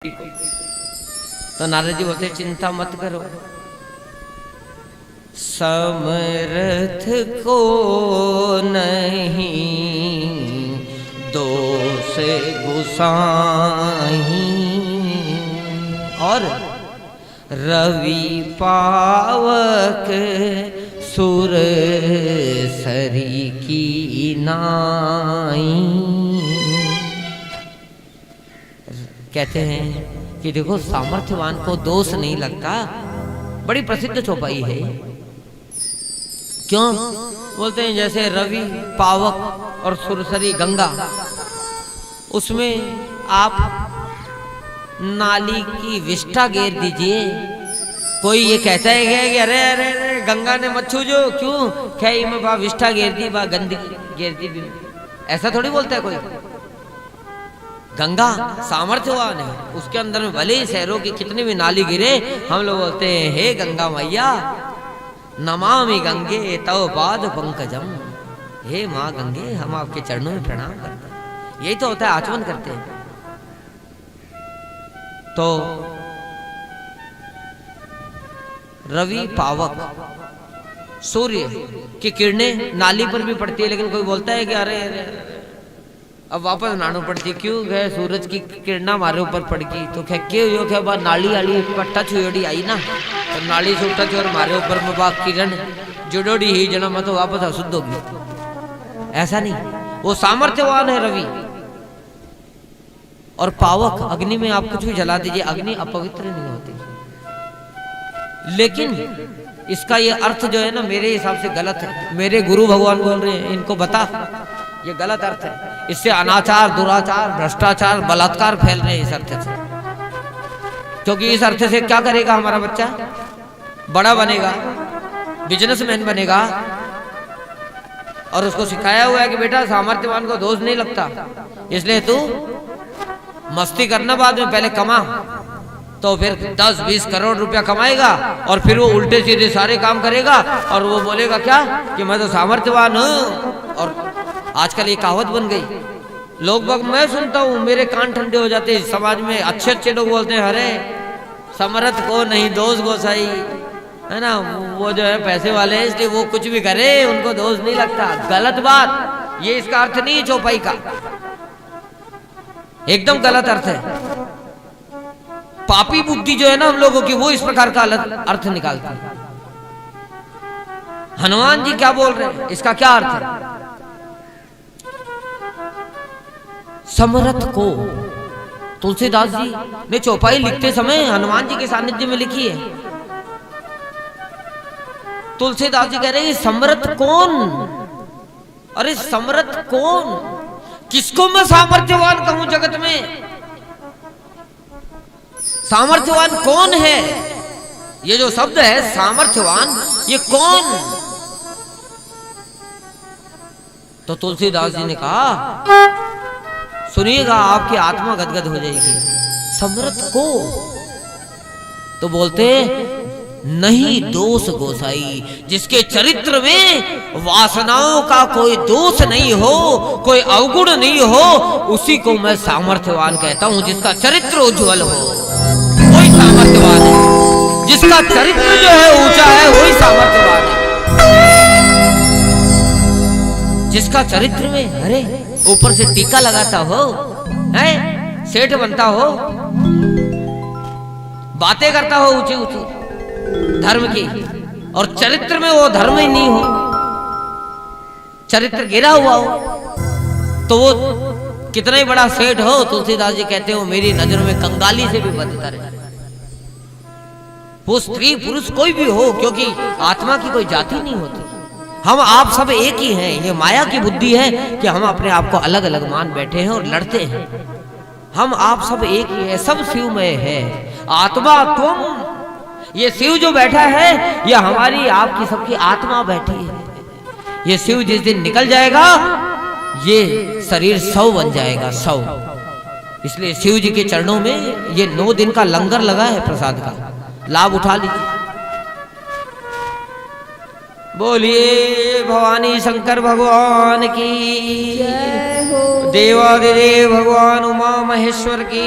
तो नारद जी बोलते चिंता मत करो, समर्थ को नहीं दोष गुसाई, और रवि पावक सुर सरी की नाई। कहते हैं कि देखो सामर्थ्यवान को दोष नहीं लगता, बड़ी प्रसिद्ध चौपाई है। क्यों बोलते हैं? जैसे रवि पावक और सुरसरी गंगा, उसमें आप नाली की विष्ठा घेर दीजिए, कोई ये कहता है कि अरे अरे अरे गंगा ने मत छूजो, क्यों खे में बा विष्ठा घेर दी, बा गंदगी घेर दी, ऐसा थोड़ी बोलता है कोई। गंगा सामर्थ्यवान है, उसके अंदर में भले ही शहरों की कितनी भी नाली गिरे, हम लोग बोलते हैं हे गंगा मैया नमामि गंगे तव पाद पंकजम, हे माँ गंगे हम आपके चरणों में प्रणाम करते हैं। यही तो होता है, आचमन करते हैं। तो रवि पावक सूर्य की किरणें नाली पर भी पड़ती है, लेकिन कोई बोलता है कि अरे अब वापस नानो पड़ती, क्यों गए सूरज की किरणा हमारे ऊपर पड़ गई, तो क्या क्यों यो क्या बात नाली वाली टच हुई आई ना, तो नाली से टच और हमारे ऊपर में बात किरण जुड़ोड़ी ही जना मत तो वापस अशुद्ध होगी। ऐसा नहीं, वो सामर्थ्यवान है रवि। और पावक अग्नि में आप कुछ भी जला दीजिए, अग्नि अपवित्र नहीं होती। लेकिन इसका ये अर्थ जो है ना, मेरे हिसाब से गलत है। मेरे गुरु भगवान बोल रहे हैं इनको बता, ये गलत अर्थ है। इससे अनाचार, दुराचार, भ्रष्टाचार, बलात्कार फैल रहे हैं इस अर्थ से। क्योंकि इस अर्थ से क्या करेगा हमारा बच्चा? बड़ा बनेगा, बिजनेसमैन बनेगा, और उसको सिखाया हुआ है कि बेटा सामर्थ्यवान को दोष नहीं लगता, इसलिए तू मस्ती करना, बाद में पहले कमा, तो फिर 10-20 करोड़ रुपया कमाएगा, और फिर वो उल्टे सीधे सारे काम करेगा, और वो बोलेगा क्या कि मैं तो सामर्थ्यवान हूं। और आजकल ये कहावत बन गई, लोग बाग मैं सुनता हूँ, मेरे कान ठंडे हो जाते हैं। समाज में अच्छे अच्छे लोग बोलते हैं अरे समर्थ को नहीं दोष गोसाई, है ना, वो जो है पैसे वाले हैं इसलिए वो कुछ भी करे उनको दोष नहीं लगता। गलत बात, ये इसका अर्थ नहीं है चौपाई का, एकदम गलत अर्थ है। पापी बुद्धि जो है ना हम लोगों की, वो इस प्रकार का अर्थ निकालती है। हनुमान जी क्या बोल रहे हैं, इसका क्या अर्थ है? समर्थ को, तुलसीदास जी ने चौपाई लिखते समय हनुमान जी के सानिध्य में लिखी है। तुलसीदास जी कह रहे हैं समर्थ कौन? अरे समर्थ कौन? किसको मैं सामर्थ्यवान कहूं जगत में? सामर्थ्यवान कौन है? ये जो शब्द है सामर्थ्यवान, ये कौन? तो तुलसीदास जी ने कहा, सुनिएगा आपकी आत्मा गदगद हो जाएगी। समर्थ को तो बोलते नहीं दोष गोसाई, जिसके चरित्र में वासनाओं का कोई दोष नहीं हो, कोई अवगुण नहीं हो, उसी को मैं सामर्थ्यवान कहता हूं। जिसका चरित्र उज्ज्वल हो वही सामर्थ्यवान है, जिसका चरित्र जो है ऊंचा है वही सामर्थ्यवान है। जिसका चरित्र में अरे ऊपर से टीका लगाता हो, है सेठ बनता हो, बातें करता हो ऊंची ऊंची धर्म की, और चरित्र में वो धर्म ही नहीं हो, चरित्र गिरा हुआ हो, तो वो कितना ही बड़ा सेठ हो, तुलसीदास जी कहते हो मेरी नजर में कंगाली से भी बदतर है। वो स्त्री पुरुष कोई भी हो, क्योंकि आत्मा की कोई जाति नहीं होती। हम आप सब एक ही हैं। ये माया की बुद्धि है कि हम अपने आप को अलग अलग मान बैठे हैं और लड़ते हैं। हम आप सब एक ही है, सब शिवमय है। आत्मा तुम, ये शिव जो बैठा है ये हमारी आपकी सबकी आत्मा बैठी है। ये शिव जिस दिन निकल जाएगा ये शरीर सौ बन जाएगा, सौ। इसलिए शिव जी के चरणों में ये 9 दिन का लंगर लगा है प्रसाद का, लाभ उठा लीजिए। बोलिए भवानी शंकर भगवान की, देवादिदेव भगवान उमा महेश्वर की।